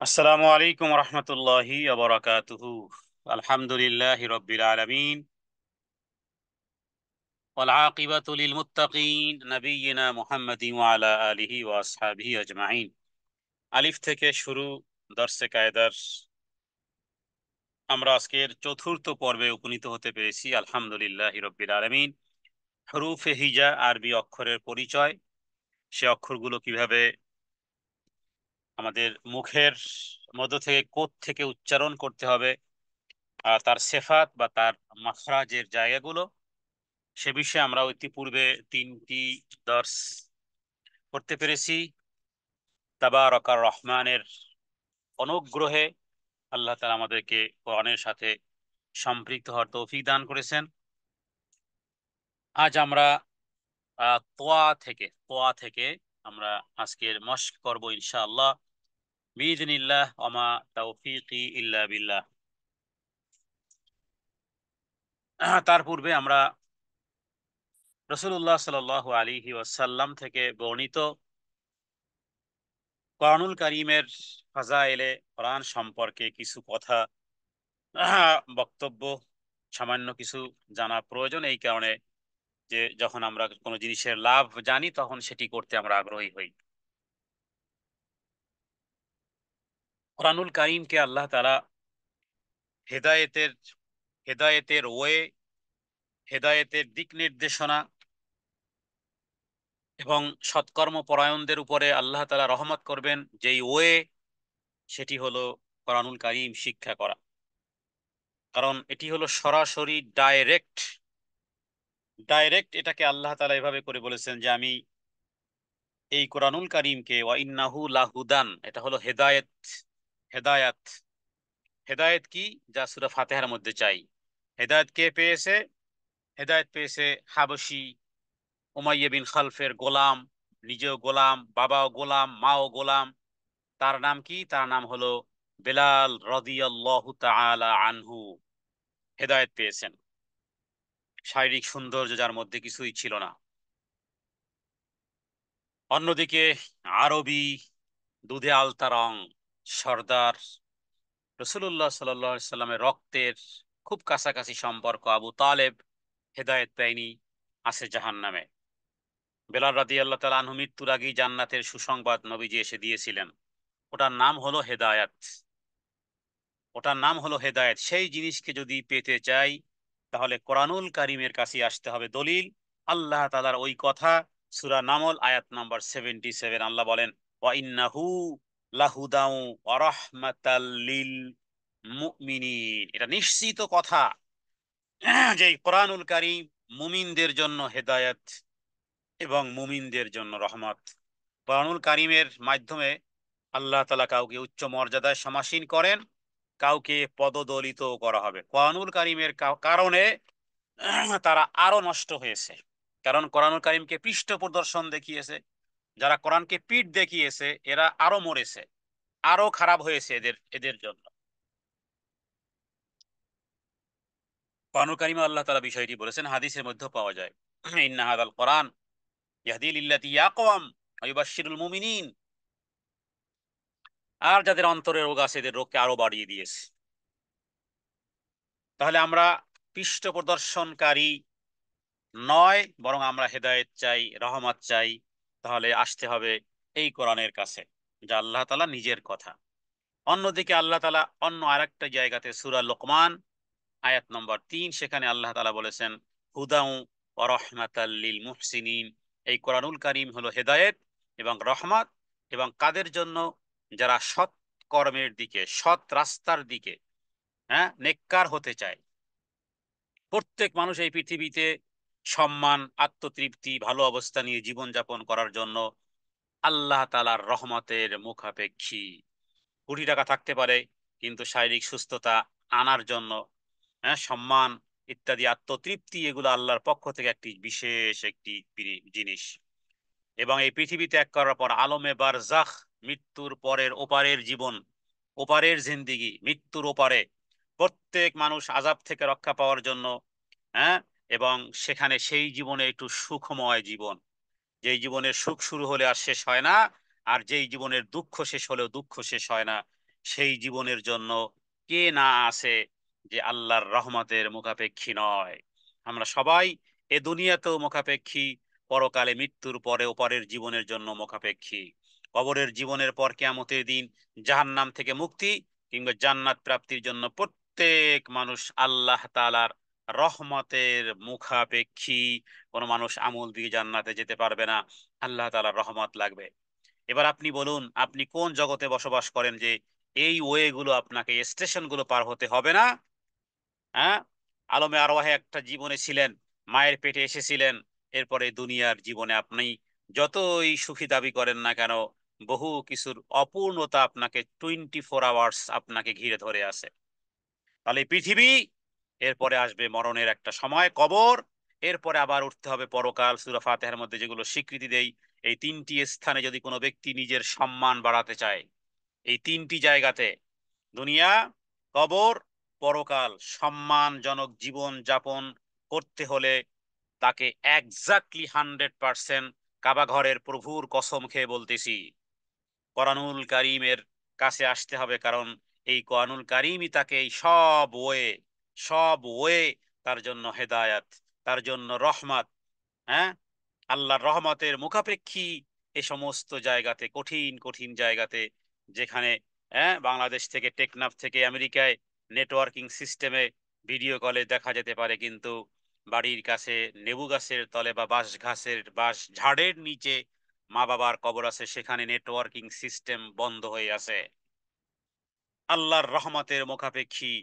আসসালামু আলাইকুম রহমতুল্লাহি ওয়া আলহামদুলিল্লাহি রাব্বিল আলামিন ওয়াল আকিবাতু লিল মুত্তাকিন নবিয়িনা মুহাম্মাদিন ওয়া আলা আলিহি ওয়া আসহাবিহি আজমাইন। আলিফ থেকে শুরু দর্সে কায়দার আমরা আজকের চতুর্থ পর্বে উপনীত হতে পেরেছি। আলহামদুলিল্লাহি রাব্বিল আলামিন। হরুফে হিজা আরবি অক্ষরের পরিচয়, সে অক্ষরগুলো কিভাবে আমাদের মুখের মধ্য থেকে কোত থেকে উচ্চারণ করতে হবে, আর তার সেফাত বা তার মাখরাজের জায়গাগুলো, সে বিষয়ে আমরা ইতিপূর্বে তিনটি দর্স করতে পেরেছি। তাবারাকার রহমানের অনুগ্রহে আল্লাহ তাআলা আমাদেরকে কোরআনের সাথে সম্পৃক্ত হওয়ার তৌফিক দান করেছেন। আজ আমরা তোয়া থেকে আমরা আজকের মশক করব ইনশাআল্লাহ বিইذনিল্লাহ। ওমা তাওফীকি ইল্লা বিল্লাহ। তার পূর্বে আমরা রাসূলুল্লাহ সাল্লাল্লাহু আলাইহি ওয়াসাল্লাম থেকে বর্ণিত কোরআনুল কারীমের ফাজাইলে কোরআন সম্পর্কে কিছু কথা, বক্তব্য, সামান্য কিছু জানা প্রয়োজন। এই কারণে যে যখন আমরা কোনো জিনিসের লাভ জানি তখন সেটি করতে আমরা আগ্রহী হই। কোরআনুল কারীমকে আল্লাহ তাআলা হেদায়েতের হেদায়েতের ওয়ে, হেদায়েতের দিক নির্দেশনা এবং সৎকর্ম পরায়ণদের উপরে আল্লাহ তাআলা রহমত করবেন যেই ওয়ে, সেটি হলো কোরআনুল কারীম শিক্ষা করা। কারণ এটি হলো সরাসরি ডাইরেক্ট ডাইরেক্ট এটাকে আল্লাহ তাআলা এভাবে করে বলেছেন যে আমি এই কোরআনুল কারীমকে ওয়া ইন্নাহু লাহুদান, এটা হলো হেদায়েত। হেদায়াত হেদায়েত কি, যা সূরা ফাতিহার মধ্যে চাই। হেদায়েত কে পেয়েছে? হেদায়েত পেয়েছে হাবশী উমাইয়া বিন খালফের গোলাম, নিজেও গোলাম, বাবাও গোলাম, মাও গোলাম। তার নাম কি? তার নাম হলো বেলাল রাদিয়াল্লাহু তাআলা আনহু। হেদায়েত পেয়েছেন। শারীরিক সৌন্দর্য যার মধ্যে কিছুই ছিল না। অন্যদিকে আরবি, দুধে আলতা রং, সর্দার, রসুল্লাহ সাল্লামের রক্তের খুব কাছাকাছি সম্পর্ক আবু তালেব হেদায়েত পায়নি, আছে জাহান্নামে। বেলাল রাদিয়াল্লাহু তাআলা আনহু মৃত্যুর আগেই জান্নাতের সুসংবাদ নবীজি এসে দিয়েছিলেন। ওটার নাম হলো হেদায়েত। ওটার নাম হলো হেদায়েত। সেই জিনিসকে যদি পেতে চাই তাহলে কোরআনুল কারীমের কাছে আসতে হবে। দলিল আল্লাহ তাআলার ওই কথা, সূরা নামল আয়াত নাম্বার 77। আল্লাহ বলেন ওয়া ইন্নাহু লাহুদাউ ওয়া রাহমাতাল লিল মুমিনিন। এটা নিশ্চিত কথা যে কোরআনুল কারীম মুমিনদের জন্য হেদায়েত এবং মুমিনদের জন্য রহমত। কোরআনুল কারীমের মাধ্যমে আল্লাহ তাআলা কাউকে উচ্চ মর্যাদায় সমাসীন করেন, কাউকে পদদলিত করা হবে। কোরআনুল কারীমের কারণে তারা আরো নষ্ট হয়েছে। কারণ কোরআনুল কারীমকে পৃষ্ঠ প্রদর্শন দেখিয়েছে, যারা কোরআনকে পিঠ দেখিয়েছে এরা আরো মরেছে, আরো খারাপ হয়েছে এদের এদের জন্য। কোরআনুল কারীমে আল্লাহ তাআলা বিষয়টি বলেছেন, হাদিসের মধ্যে পাওয়া যায়। ইন্না হাযাল কোরআন ইয়াহদি লিল্লাতী ইয়াকওয়াম ওয়া ইউবাশশিরুল মুমিনিন। আর যাদের অন্তরে রোগ আছে এদের রোগকে আরো বাড়িয়ে দিয়েছে। তাহলে আমরা পৃষ্ঠ প্রদর্শনকারী নয়, বরং আমরা হেদায়েত চাই, রহমত চাই। তাহলে আসতে হবে এই কোরআনের কাছে, যা আল্লাহ তাআলা নিজের কথা। অন্যদিকে আল্লাহ তাআলা অন্য আরেকটা জায়গাতে সূরা লোকমান আয়াত নম্বর 3, সেখানে আল্লাহ তাআলা বলেছেন হুদাউ ওয়া রাহমাতাল লিল মুহসিনিন। এই কোরআনুল কারীম হলো হেদায়েত এবং রহমত, এবং কাদের জন্য? যারা সৎ কর্মের দিকে, সৎ রাস্তার দিকে, নেককার হতে চায়। প্রত্যেক মানুষ এই পৃথিবীতে সম্মান, আত্মতৃপ্তি, ভালো অবস্থা নিয়ে জীবনযাপন করার জন্য আল্লাহ তাআলার রহমতের মুখাপেক্ষী। কোটি টাকা থাকতে পারে, কিন্তু শারীরিক সুস্থতা আনার জন্য, সম্মান ইত্যাদি, আত্মতৃপ্তি, এগুলো আল্লাহর পক্ষ থেকে একটি বিশেষ একটি জিনিস। এবং এই পৃথিবী ত্যাগ করার পর আলমে বারজাখ, মৃত্যুর পরের ওপারের জীবন, ওপারের জিন্দিগি, মৃত্যুর ওপারে প্রত্যেক মানুষ আযাব থেকে রক্ষা পাওয়ার জন্য, হ্যাঁ, এবং সেখানে সেই জীবনে একটু সুখময় জীবন, যেই জীবনের সুখ শুরু হলে আর শেষ হয় না, আর যেই জীবনের দুঃখ শেষ হলেও দুঃখ শেষ হয় না, সেই জীবনের জন্য কে না আছে যে আল্লাহর রহমতের মুখাপেক্ষী নয়? আমরা সবাই এ দুনিয়াতেও মুখাপেক্ষী, পরকালে মৃত্যুর পরে ওপরের জীবনের জন্য মুখাপেক্ষী। কবরের জীবনের পর কিয়ামতের দিন জাহান্নাম থেকে মুক্তি কিংবা জান্নাত প্রাপ্তির জন্য প্রত্যেক মানুষ আল্লাহ তাআলার রহমতের মুখাপেক্ষী। কোনো মানুষ আমল দিয়ে জান্নাতে যেতে পারবে না, আল্লাহ তাআলার রহমত লাগবে। এবার আপনি বলুন, আপনি কোন জগতে বসবাস করেন যে এই ওয়েগুলো আপনাকে, স্টেশনগুলো পার হতে হবে না? হ্যাঁ, আলমে আরওয়াহে একটা জীবনে ছিলেন, মায়ের পেটে এসেছিলেন, এরপরে দুনিয়ার জীবনে আপনি যতই সুখী দাবি করেন না কেন, বহু কিছুর অপূর্ণতা আপনাকে 24 আওয়ার্স আপনাকে ঘিরে ধরে আছে। তাহলে এই পৃথিবী, এরপরে আসবে মরণের একটা সময়, কবর, এরপরে আবার উঠতে হবে পরকাল। সূরা ফাতিহার মধ্যে যেগুলো স্বীকৃতি দেই, এই তিনটি স্থানে যদি কোনো ব্যক্তি নিজের সম্মান বাড়াতে চায়, এই তিনটি জায়গাতে, দুনিয়া, কবর, পরকাল, সম্মানজনক জীবন যাপন করতে হলে তাকে এক্স্যাক্টলি 100% কাবা ঘরের প্রভুর কসম খেয়ে বলতেছি, কোরআনুল কারীমের কাছে আসতে হবে। কারণ এই কোরআনুল কারীমই তাকে এই সব ওয়ে তার জন্য হেদায়াত, তার জন্য রহমত। হ্যাঁ, আল্লাহর রহমতের মুখাপেক্ষী এ সমস্ত জায়গাতে, কঠিন কঠিন জায়গাতে, যেখানে বাংলাদেশ থেকে, টেকনাফ থেকে আমেরিকায় নেটওয়ার্কিং সিস্টেমে ভিডিও কলে দেখা যেতে পারে, কিন্তু বাড়ির কাছে লেবু গাছের তলে বা বাঁশ ঝাড়ের নিচে মা বাবার কবর আছে, সেখানে নেটওয়ার্কিং সিস্টেম বন্ধ হয়ে আছে। আল্লাহর রহমতের মুখাপেক্ষী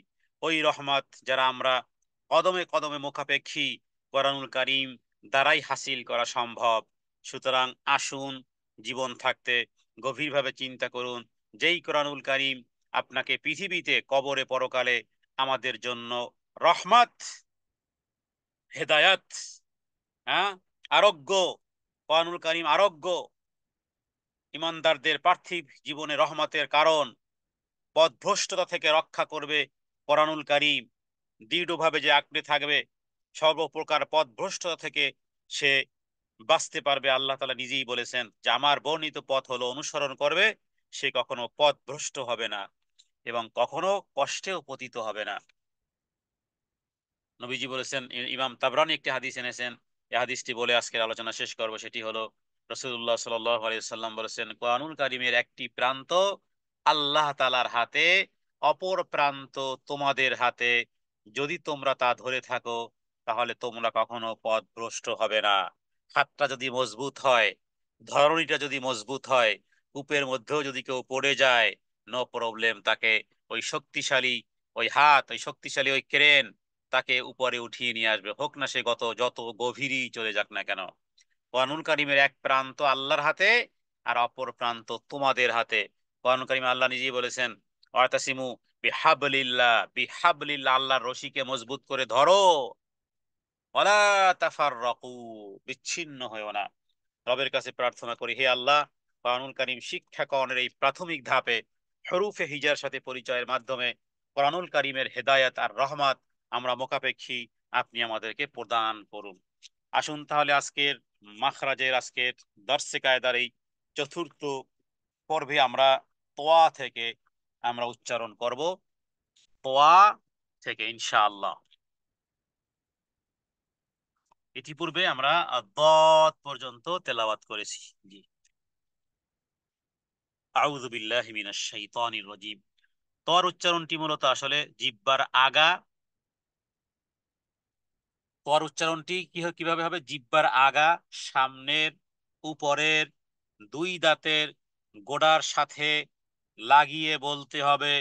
ওই রহমত যারা আমরা কদমে কদমে মুখাপেক্ষী, কোরআনুল কারীম দ্বারাই হাসিল করা সম্ভব। সুতরাং আসুন, জীবন থাকতে গভীরভাবে চিন্তা করুন, যেই কোরআনুল কারীম আপনাকে পৃথিবীতে, কবরে, পরকালে আমাদের জন্য রহমত, হেদায়াত, হ্যাঁ, আরোগ্য, কোরআনুল কারীম আরোগ্য, ইমানদারদের পার্থিব জীবনে রহমতের কারণ, পথভ্রষ্টতা থেকে রক্ষা করবে কোরআনুল কারীম, দৃঢ়ভাবে যে আঁকড়ে থাকবে, সর্বপ্রকার পথভ্রষ্টতা থেকে সে বাঁচতে পারবে। আল্লাহ তাআলা নিজেই বলেছেন যে আমার বর্ণিত পথ হলো অনুসরণ করবে, সে কখনো পথভ্রষ্ট হবে না এবং কখনো কষ্টেও পতিত হবে না। নবীজি বলেছেন, ইমাম তাবরানী একটি হাদিস এনেছেন, এই হাদিসটি বলে আজকের আলোচনা শেষ করব। সেটি হলো, রাসূলুল্লাহ সাল্লাল্লাহু আলাইহি সাল্লাম বলেছেন, কোরআনুল কারীমের একটি প্রান্ত আল্লাহ তাআলার হাতে, অপর প্রান্ত তোমাদের হাতে। যদি তোমরা তা ধরে থাকো, তাহলে তোমরা কখনো পথভ্রষ্ট হবে না। হাতটা যদি মজবুত হয়, ধরণীটা যদি মজবুত হয়, কূপের মধ্যেও যদি কেউ পড়ে যায়, নো প্রবলেম, তাকে ওই শক্তিশালী ওই হাত, ওই শক্তিশালী ওই ক্রেন তাকে উপরে উঠিয়ে নিয়ে আসবে, হোক না সে যত গভীরই চলে যাক না কেন। কোরআনুল কারীমের এক প্রান্ত আল্লাহর হাতে, আর অপর প্রান্ত তোমাদের হাতে। কোরআনুল কারীমে আল্লাহ নিজেই বলেছেন, ওয়াতাসিমু বিহাবলিল্লাহ, বিহাবলিল্লাহ, আল্লাহর রশিকে মজবুত করে ধরো, ওয়ালা তাফাররাকু, বিচ্ছিন্ন হয়ো না। রবের কাছে প্রার্থনা করি, হে আল্লাহ, কোরআনুল কারীম শিক্ষাকরণের এই প্রাথমিক ধাপে হরুফে হিজার সাথে পরিচয়ের মাধ্যমে কোরআনুল কারীমের হেদায়াত আর রহমত আমরা মোকাপেক্ষী, আপনি আমাদেরকে প্রদান করুন। আসুন তাহলে আজকের দর্সে কায়দার এই চতুর্থ পর্বে আমরা তোয়া থেকে আমরা উচ্চারণ করব, তোয়া থেকে ইনশাআল্লাহ। ইতিপূর্বে আমরা দত পর্যন্ত তেলাওয়াত করেছি। জি, আউযু বিল্লাহি মিনাশ শাইতানির রাজিম। তর উচ্চারণটি মূলত আসলে জিহ্বার আগা, তর উচ্চারণটি কিভাবে হবে? জিহ্বার আগা, সামনের, উপরের দুই দাঁতের গোড়ার সাথে লাগিয়ে বলতে হবে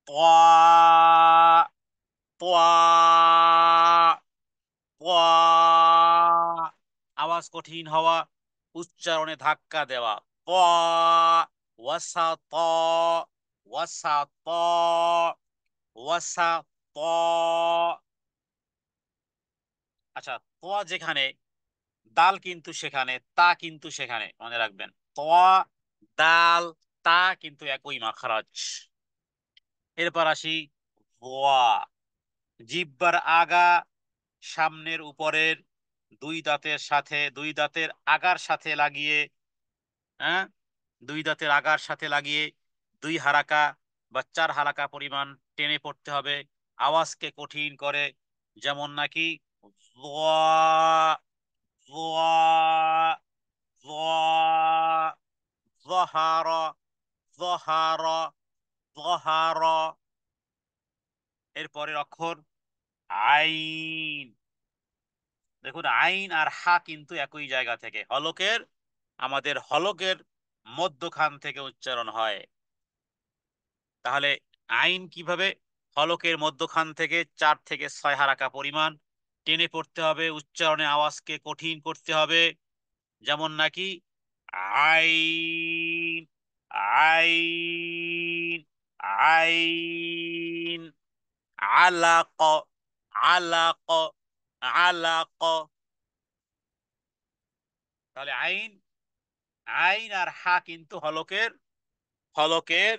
তোয়া, তোয়া, তোয়া। আওয়াজ কঠিন হওয়া, উচ্চারণে ধাক্কা দেওয়া। তোয়া, ওয়াসা ত, ওয়াসা ত, ওয়াসা ত। আচ্ছা, তোয়া যেখানে, দাল কিন্তু সেখানে, তা কিন্তু সেখানে, মনে রাখবেন। তোয়া, দাল, তা কিন্তু একই মাখরাজ। এরপর আসি ওয়া, জিহ্বার আগা, সামনের উপরের দুই দাঁতের আগার সাথে লাগিয়ে, হ্যাঁ, দুই দাঁতের আগার সাথে লাগিয়ে দুই হারাকা বা 4 হারাকা পরিমাণ টেনে পড়তে হবে, আওয়াজকে কঠিন করে। যেমন নাকি য, য, য, ظهر ظهر ظهر। এর পরের অক্ষর আইন। দেখুন আইন আর হা কিন্তু একই জায়গা থেকে, হলকের, আমাদের হলকের মধ্যখান থেকে উচ্চারণ হয়। তাহলে আইন কিভাবে? হলকের মধ্যখান থেকে 4 থেকে 6 হারাকা পরিমাণ টেনে পড়তে হবে, উচ্চারণে আওয়াজকে কঠিন করতে হবে। যেমন নাকি আইন, আইন, আইন, আলাক, আলাক, আলাক। তাহলে আইন, আইন আর হা কিন্তু হলকের, হলকের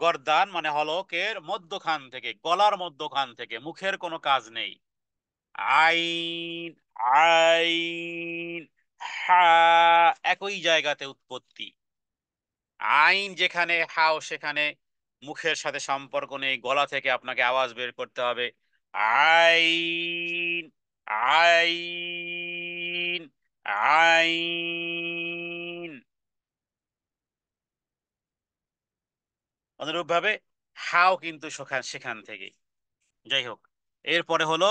গর্দান মানে হলকের মধ্যখান থেকে, গলার মধ্যখান থেকে, মুখের কোনো কাজ নেই। আইন, আইন, হা একই জায়গাতে উৎপত্তি। আইন যেখানে, হাও সেখানে, মুখের সাথে সম্পর্ক নেই, গলা থেকে আপনাকে আওয়াজ বের করতে হবে। আইন, আইন, আইন। অনুরূপ ভাবে হাও কিন্তু সেখান সেখান থেকে। যাই হোক, এরপরে হলো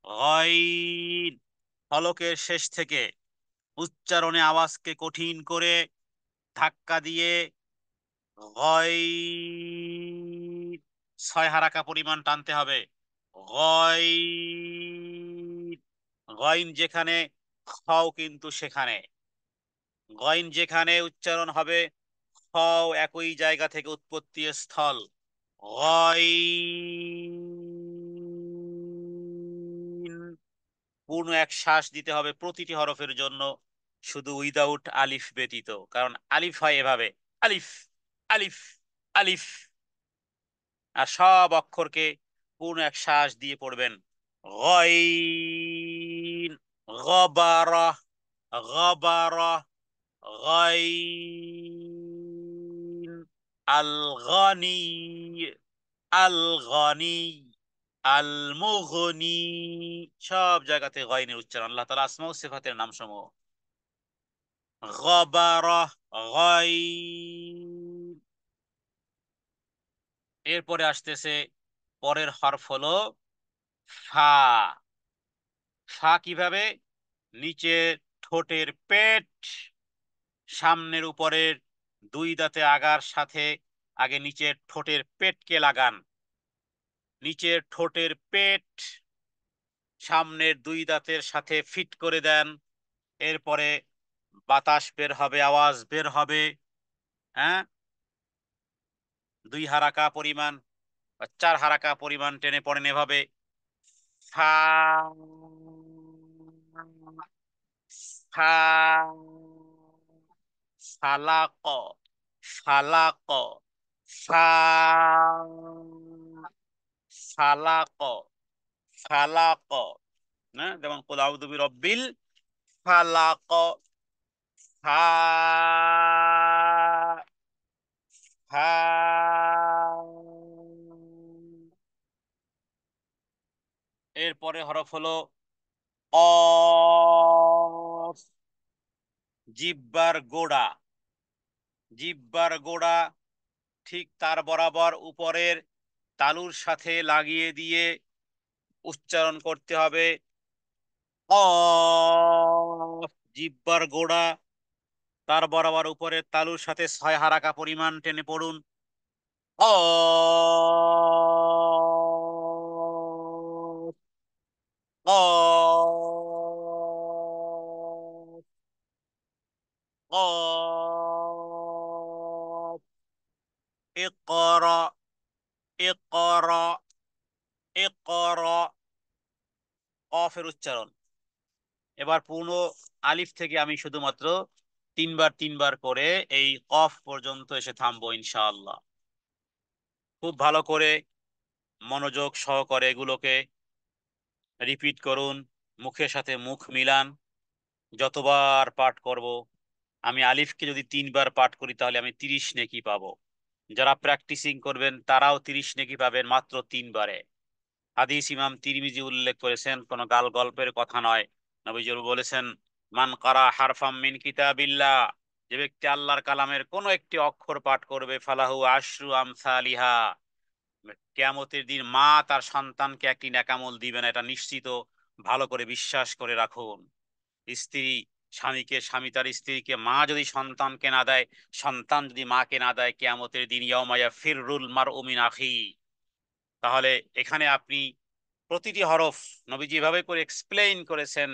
গইন, হলকের শেষ থেকে উচ্চারণে আওয়াজকে কঠিন করে ধাক্কা দিয়ে গইন, 6 হারাকা পরিমাণ টানতে হবে। গইন, গইন যেখানে, খাও কিন্তু সেখানে। গইন যেখানে উচ্চারণ হবে, খাও একই জায়গা থেকে উৎপত্তি স্থল। গইন, পূর্ণ এক শ্বাস দিতে হবে প্রতিটি হরফের জন্য, শুধু উইদাউট আলিফ ব্যতীত। কারণ আলিফ হয় এভাবে, আলিফ, আলিফ, আলিফ। আর সব অক্ষরকে পূর্ণ এক শ্বাস দিয়ে পড়বেন। গইন, গবারা, গবারা, গাইন। আল গনি, আল গনি, আল মুগনি। সব জায়গাতে গাইনের উচ্চারণ, আল্লাহ তাআলা আসমা ও সিফাতের নাম সমূহ। গবারা, গাইন। এরপরে আসতেছে পরের হরফ হলো ফা। ফা কিভাবে? নিচে ঠোঁটের পেট, সামনের উপরের 2 দাঁতে আগার সাথে আগে নিচের ঠোঁটের পেটকে লাগান। নিচের ঠোঁটের পেট সামনের 2 দাঁতের সাথে ফিট করে দেন। এরপরে বাতাস বের হবে, আওয়াজ বের হবে। হ্যাঁ, 2 হারাকা পরিমাণ বা 4 হারাকা পরিমাণ টেনে পড়েন এভাবে। ফা, ফা, ফালাক, ফালাক, ফা, ফালাক, ফালাক। না, যেমন কুল আউযু বিরাব্বিল ফালাক। ফা, ফা। এরপরে হরফ হলো অফ। জিহ্বার গোড়া, জিহ্বার গোড়া ঠিক তার বরাবর উপরের তালুর সাথে লাগিয়ে দিয়ে উচ্চারণ করতে হবে। অফ, জিহ্বার গোড়া তার বরাবর উপরের তালুর সাথে 6 হারাকা পরিমাণ টেনে পড়ুন। অফ, অফ, অফ। ইকরা, ইকরা, ইকরা। কফের উচ্চারণ। এবার পূর্ণ আলিফ থেকে আমি শুধুমাত্র 3 বার 3 বার করে এই কফ পর্যন্ত এসে থামবো ইনশাআল্লাহ। খুব ভালো করে মনোযোগ সহকারে এগুলোকে রিপিট করুন, মুখের সাথে মুখ মিলান। যতবার পাঠ করব, আমি আলিফকে যদি 3 বার পাঠ করি তাহলে আমি 30 নেকি পাবো। যারা প্র্যাকটিসিং করবেন তারাও 30 নেকি পাবেন মাত্র 3 বারে। হাদিস ইমাম তিরমিজি উল্লেখ করেছেন, কোনো গাল গল্পের কথা নয়। নবীজি বলেছেন, মান কারা হারফাম মিন কিতাবিল্লাহ, যে ব্যক্তি আল্লাহর কালামের কোনো একটি অক্ষর পাঠ করবে, ফালাহু আশরু আমসালিহা, কিয়ামতের দিন মা তার সন্তানকে একটি নেকামল দিবে না, এটা নিশ্চিত, ভালো করে বিশ্বাস করে রাখুন। স্ত্রী স্বামীকে, স্বামী তার স্ত্রীকে, মা যদি সন্তানকে না দেয়, সন্তান যদি মাকে না দেয়, কিয়ামতের দিন ইয়াউমা ফিররুল মারউ মিন আখি। তাহলে এখানে আপনি প্রতিটি হরফ নবীজি এভাবে করে এক্সপ্লেইন করেছেন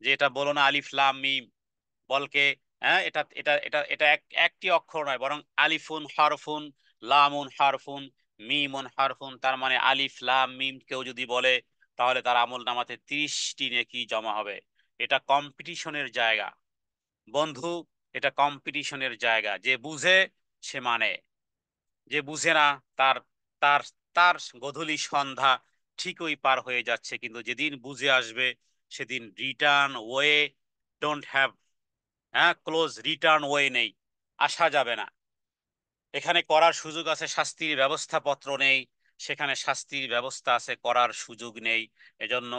যে এটা বলো না আলিফ লাম মিম, বলকে হ্যাঁ এটা এটা এটা এটা একটি অক্ষর নয়, বরং আলিফুন হারফুন, লামুন হারফুন, মিমুন হারফুন। তার মানে আলিফ লাম মিম কেউ যদি বলে, তাহলে তার আমল নামাতে 30টি নেকি জমা হবে। এটা কম্পিটিশনের জায়গা বন্ধু, এটা কম্পিটিশনের জায়গা। যে বুঝে সে মানে, যে বুঝে না তার তার তার গোধূলি সন্ধ্যা ঠিকই পার হয়ে যাচ্ছে, কিন্তু যেদিন বুঝে আসবে সেদিন রিটার্ন ওয়ে ডোন্ট হ্যাভ, হ্যাঁ ক্লোজ রিটার্ন ওয়ে নেই, আসা যাবে না। এখানে করার সুযোগ আছে, শাস্তির ব্যবস্থাপত্র নেই, সেখানে শাস্তির ব্যবস্থা আছে, করার সুযোগ নেই। এজন্য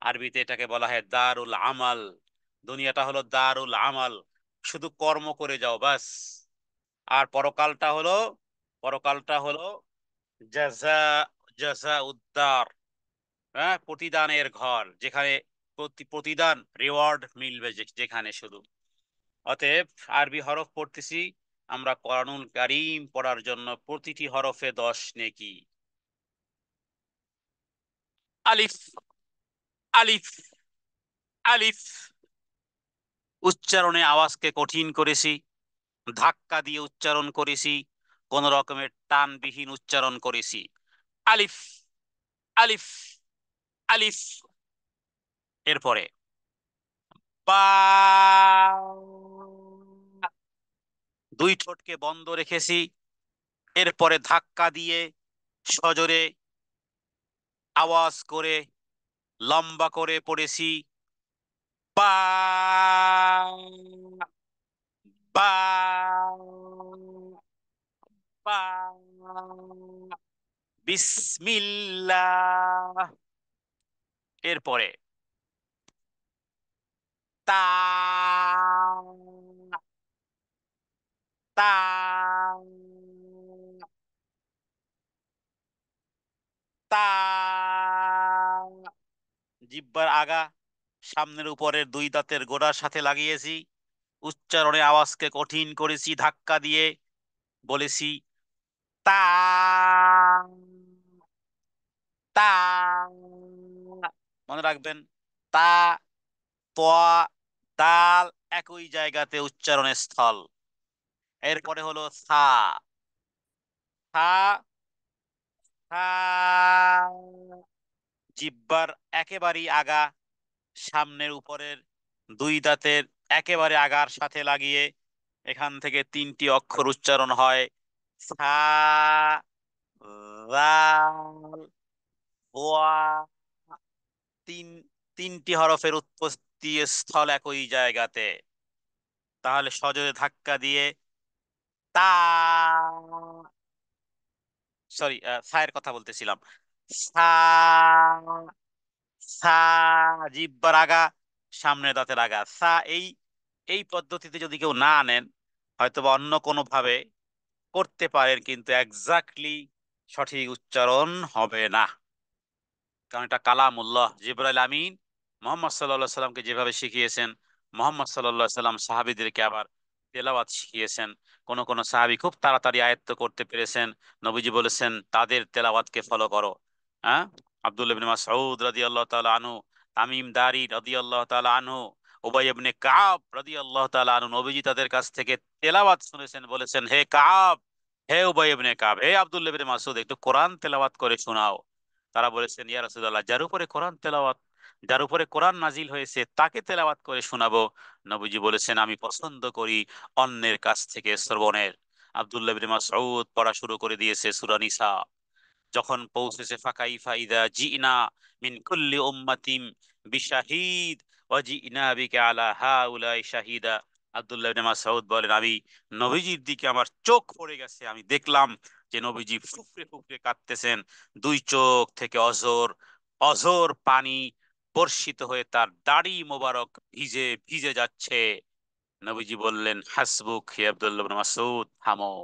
আরবিতে এটাকে বলা হয় দারুল আমাল। দুনিয়াটা হলো দারুল আমাল, শুধু কর্ম করে যাও বাস। আর পরকালটা হলো জাযা, জাযা উদ্দার, হ্যাঁ প্রতিদানের ঘর, যেখানে প্রতিদান রিওয়ার্ড মিলবে, যেখানে শুধু। অতএব আরবি হরফ পড়তেছি আমরা, কোরআনুল কারীম পড়ার জন্য প্রতিটি হরফে 10 নেকি। আলিফ, আলিফ, আলিফ, উচ্চারণে আওয়াজকে কঠিন করেছি, ধাক্কা দিয়ে উচ্চারণ করেছি, কোন রকমের টানবিহীন উচ্চারণ করেছি। আলিফ, আলিফ, আলিফ। এরপরে বা, দুই ঠোঁটকে বন্ধ রেখেছি, এরপরে ধাক্কা দিয়ে সজোরে আওয়াজ করে লম্বা করে পড়েছি, বা, বা, বা, বিসমিল্লাহ। এরপরে তা, তা, তা, জিহ্বার আগা সামনের উপরের দুই দাঁতের গোড়ার সাথে লাগিয়েছি, উচ্চারণে আওয়াজকে কঠিন করেছি, ধাক্কা দিয়ে বলেছি তা, তা। মনে রাখবেন, তা, তোয়া, দাল একই জায়গাতে উচ্চারণের স্থল। এরপরে হলো সা, সা, সা, জিহ্বার একেবারেই আগা সামনের উপরের দুই দাঁতের একেবারে আগার সাথে লাগিয়ে এখান থেকে 3টি অক্ষর উচ্চারণ হয়, সা, রাল, ওয়া। তিন 3টি হরফের উৎপত্তি স্থল একই জায়গাতে। তাহলে সজোরে ধাক্কা দিয়ে তা, সরি সায়ের কথা বলতেছিলাম, সা, সা, জিহ্বার আগা সামনের দাঁতের আগা সা। এই এই পদ্ধতিতে যদি কেউ না আনেন, হয়তোবা অন্য কোনো ভাবে করতে পারেন, কিন্তু এক্স্যাক্টলি সঠিক উচ্চারণ হবে না। কারণ এটা কালামুল্লাহ, জিবরাইল আমিন মোহাম্মদ সাল্লাল্লাহু সাল্লামকে যেভাবে শিখিয়েছেন, মোহাম্মদ সাল্লাল্লাহু সাল্লাম সাহাবীদেরকে আবার তেলাওয়াত শিখিয়েছেন। কোন কোন সাহাবী খুব তাড়াতাড়ি আয়ত্ত করতে পেরেছেন, নবীজি বলেছেন তাদের তেলাওয়াতকে ফলো করো। হ্যাঁ, আব্দুল্লাহ ইবনে মাসউদ রাদিয়াল্লাহু তাআলা আনহু, তামিম দারি রাদিয়াল্লাহু তাআলা আনহু, উবাই ইবনে কাব রাদিয়াল্লাহু তাআলা আনহু, নবীজি তাদের কাছ থেকে তেলাওয়াত শুনেছেন, বলেছেন হে কাব, হে উবাই ইবনে কাব, হে আব্দুল্লাহ ইবনে মাসউদ, একটু কোরআন তেলাওয়াত করে শোনাও। তারা বলেছেন ইয়া রাসূলুল্লাহ, যার উপরে কোরআন তেলাওয়াত, যার উপরে কোরআন নাজিল হয়েছে তাকে তেলাওয়াত করে শোনাবো। নবীজি বলেছেন আমি পছন্দ করি অন্যের কাছ থেকে শ্রবণের। আব্দুল্লাহ ইবনে মাসউদ পড়া শুরু করে দিয়েছে সূরা নিসা। যখন পৌঁছেছে ফাকাইফা ইদা জিনা মিন কুল্লি উম্মাতিম বিশাহিদ ওয়া জিনা বিকা আলা হাউলাই শাহিদা। আব্দুল্লাহ ইবনে মাসউদ বলেন আমি নবীজির দিকে আমার চোখ পড়ে গেছে, আমি দেখলাম যে নবীজি ফুফরে ফুফরে কাঁদতেছেন, দুই চোখ থেকে অঝোর অঝোর পানি বর্ষিত হয়ে তার দাড়ি মোবারক ভিজে ভিজে যাচ্ছে। নবীজি বললেন, হাসবুক হে আব্দুল্লাহ ইবনে মাসউদ, থামো।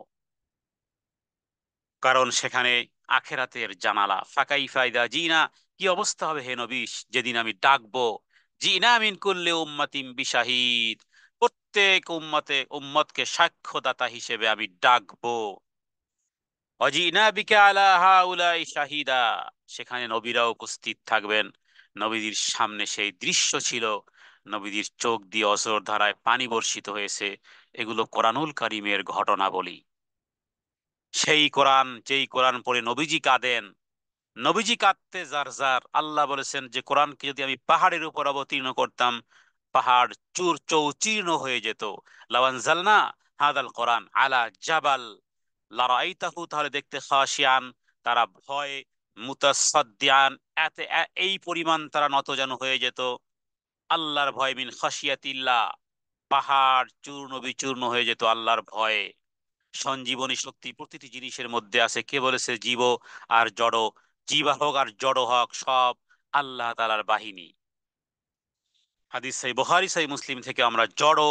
কারণ সেখানে আখেরাতের জানালা। ফাকাইফা ইযা জিনা, কি অবস্থা হবে হে নবী যেদিন আমি ডাকবো, জিনা মিন কুল্লি উম্মাতিন বিশাহিদ, প্রত্যেক উম্মতকে সাক্ষ্যদাতা হিসেবে আমি ডাকবো। অজিনা বিকা আলা হাউলাই শাহিদা, সেখানে নবীরা উপস্থিত থাকবেন। নবীজির সামনে সেই দৃশ্য ছিল, নবীজির চোখ দিয়ে অঝোর ধারায় পানি বর্ষিত হয়েছে। এগুলো কোরআনুল কারীমের ঘটনাবলী। সেই কোরআন, যেই কোরআন পড়ে নবীজি কাঁদেন, নবীজি কাঁদতে যার যার, আল্লাহ বলেছেন যে কোরআনকে যদি আমি পাহাড়ের উপর অবতীর্ণ করতাম, পাহাড় চূর চৌচীর্ণ হয়ে যেত। লাওয়ানজালনা হাদাল কোরআন আলা জাবাল লারাইতাহু, তাহলে দেখতে খাশিয়ান, তারা ভয়, মুতাসাদ্দিয়ান, এই পরিমাণ তারা নতজানু হয়ে যেত। আল্লাহর ভয়, মিন খাশিয়াতিল্লাহ, পাহাড় চূর্ণ বিচূর্ণ হয়ে যেত আল্লাহর ভয়ে। সঞ্জীবনী শক্তি প্রতিটি জিনিসের মধ্যে আছে। কে বলেছে জীব আর জড়, জীবা হোক আর জড় হোক, সব আল্লাহ তাআলার বাহিনী। হাদিস সহিহ বুখারী সহিহ মুসলিম থেকে আমরা জড়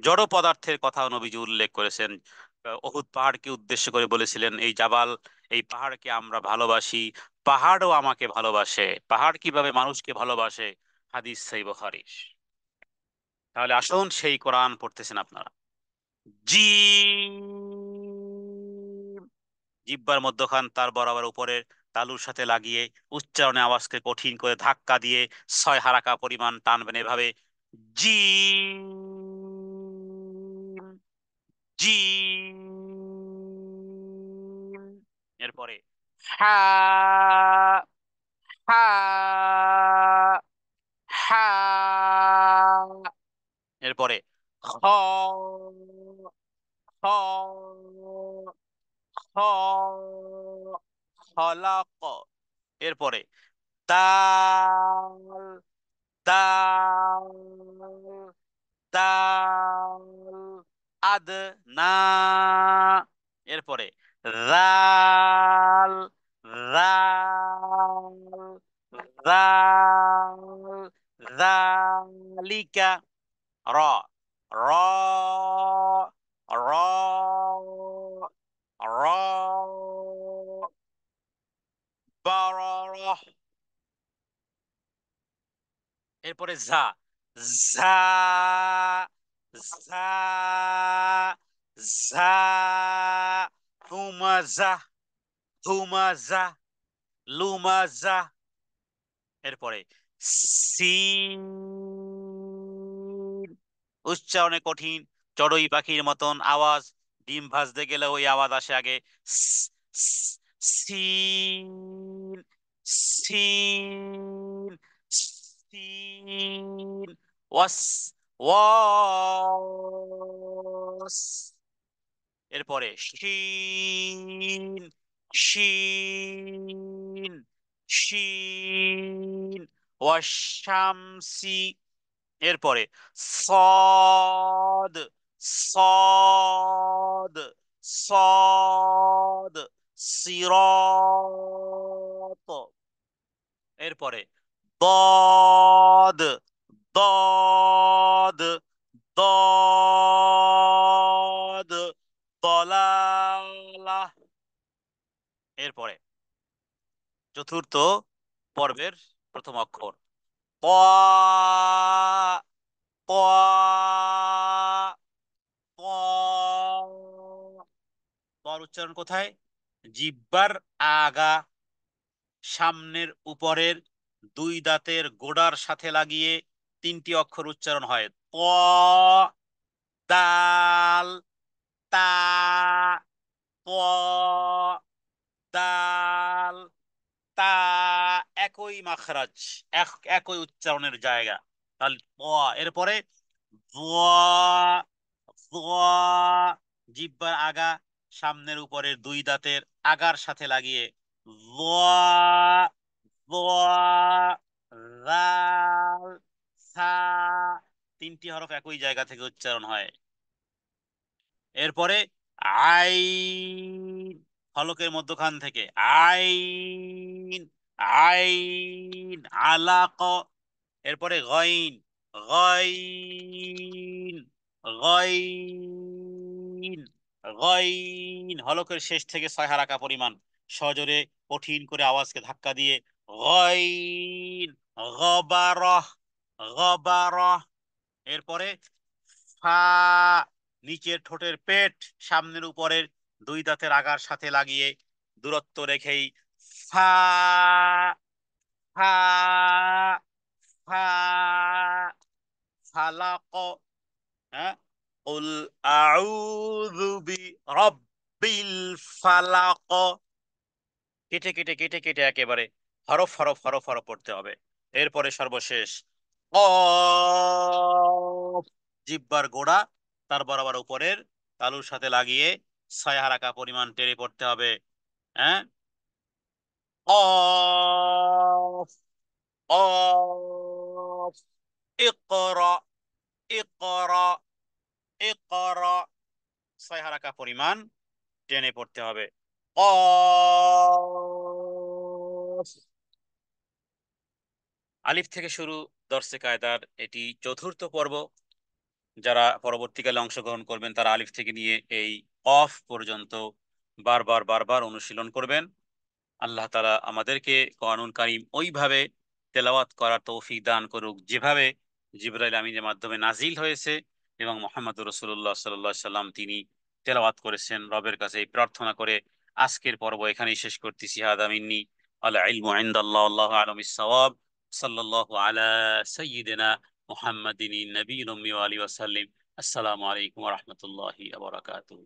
জড় পদার্থের কথা নবীজি উল্লেখ করেছেন। উহুদ পাহাড়কে উদ্দেশ্য করে বলেছিলেন, এই জাবাল, এই পাহাড়কে আমরা ভালোবাসি, পাহাড়ও আমাকে ভালোবাসে। পাহাড় কিভাবে মানুষকে ভালোবাসে? হাদিস সহিহ বুখারী। তাহলে আসুন, সেই কোরআন পড়তেছেন আপনারা। জিম, জিহ্বার মধ্যখান তার বরাবর উপরের তালুর সাথে লাগিয়ে উচ্চারণে আওয়াজকে কঠিন করে ধাক্কা দিয়ে 6 হারাকা পরিমাণ টানবেন এভাবে। Gym, gym. এরপরে হা, হা, হা। এরপরে খ, খ, খ, খলাক। এরপরে দাল, দাল, দাল, আদনা। এরপরে রাল, রাল, রাল, রালিকা। র, র, র, র, বড়। এরপরে ঝা, ঝা, ঝা, ঝা, হুমাজা, হুমাজা, লুমাজা। এরপরে সিন, উচ্চারণে কঠিন, চড়ুই পাখির মতন আওয়াজ, ডিম ভাজতে গেলে ওই আওয়াজ আসে আগে। স, স, সিন, সিন, সিন, ওয়াস, ওয়াস। এরপরে শিন, শিন, শিন, ওয়াশামসি। এরপরে সদ, সদ, সদ, সিরাত। এরপরে দদ, দদ, দদ, দলালা। এরপরে চতুর্থ পর্বের প্রথম অক্ষর ক, ক, ক। কর উচ্চারণ কোথায়? জিহ্বার আগা, সামনের উপরের দুই দাঁতের গোড়ার সাথে লাগিয়ে 3টি অক্ষর উচ্চারণ হয়। ত, দাল, তা, ত, দাল, তা, একই মাখরাজ, একই উচ্চারণের জায়গা। তাহলে এরপরে য, য, জিহ্বার আগা সামনের উপরের দুই দাঁতের আগার সাথে লাগিয়ে য, য, রাল, সা, 3টি হরফ একই জায়গা থেকে উচ্চারণ হয়। এরপরে আইন, হলকের মধ্যখান থেকে আইন, আইন, আলাক। এরপরে গইন, গইন, গইন, গইন, হলকের শেষ থেকে 6 হারাকা পরিমাণ সজোরে কঠিন করে আওয়াজকে ধাক্কা দিয়ে গইন, গবারহ, গবারহ। এরপরে ফা, নিচের ঠোঁটের পেট সামনের উপরের দুই দাঁতের আগার সাথে লাগিয়ে দূরত্ব রেখেই ফা, ফা, ফা, ফালাক। হ্যাঁ, কুল আউযু বিরাব্বিল ফালাক। কেটে কেটে কেটে কেটে একেবারে হরফ হরফ হরফ হরফ পড়তে হবে। এরপরে সর্বশেষ কফ, জিহ্বার গোড়া তার বরাবর উপরের তালুর সাথে লাগিয়ে 6 হারাকা পরিমাণ টেনে পড়তে হবে। হ্যাঁ, কফ, কফ, ইকরা, ইকরা, ইকরা। 6 হারাকা পরিমাণ টেনে পড়তে হবে। কফ। আলিফ থেকে শুরু দর্সে কায়দার এটি চতুর্থ পর্ব। যারা পরবর্তীকালে অংশগ্রহণ করবেন তারা আলিফ থেকে নিয়ে এই কফ পর্যন্ত বারবার বারবার অনুশীলন করবেন। আল্লাহ তাআলা আমাদেরকে কোরআনুল কারীম ওইভাবে তেলাওয়াত করার তৌফিক দান করুক যেভাবে জিবরাইল আমিনের মাধ্যমে নাজিল হয়েছে এবং মুহাম্মদুর রাসূলুল্লাহ সাল্লাল্লাহু আলাইহি সাল্লাম তিনি তেলাওয়াত করেছেন। রবের কাছে এই প্রার্থনা করে আজকের পর্ব এখানেই শেষ করতেছি। হাদা মিন্নি, আল ইলমু ইনদাল্লাহ, আল্লাহু আ'লামু বিস-সাওয়াব। সাল্লাল্লাহু আলা সাইয়্যিদিনা মুহাম্মাদিন নবিয়্যিল উম্মি ওয়া আলিহি ওয়া সাল্লিম। আসসালামু আলাইকুম ওয়া রাহমাতুল্লাহি ওয়া বারাকাতুহু।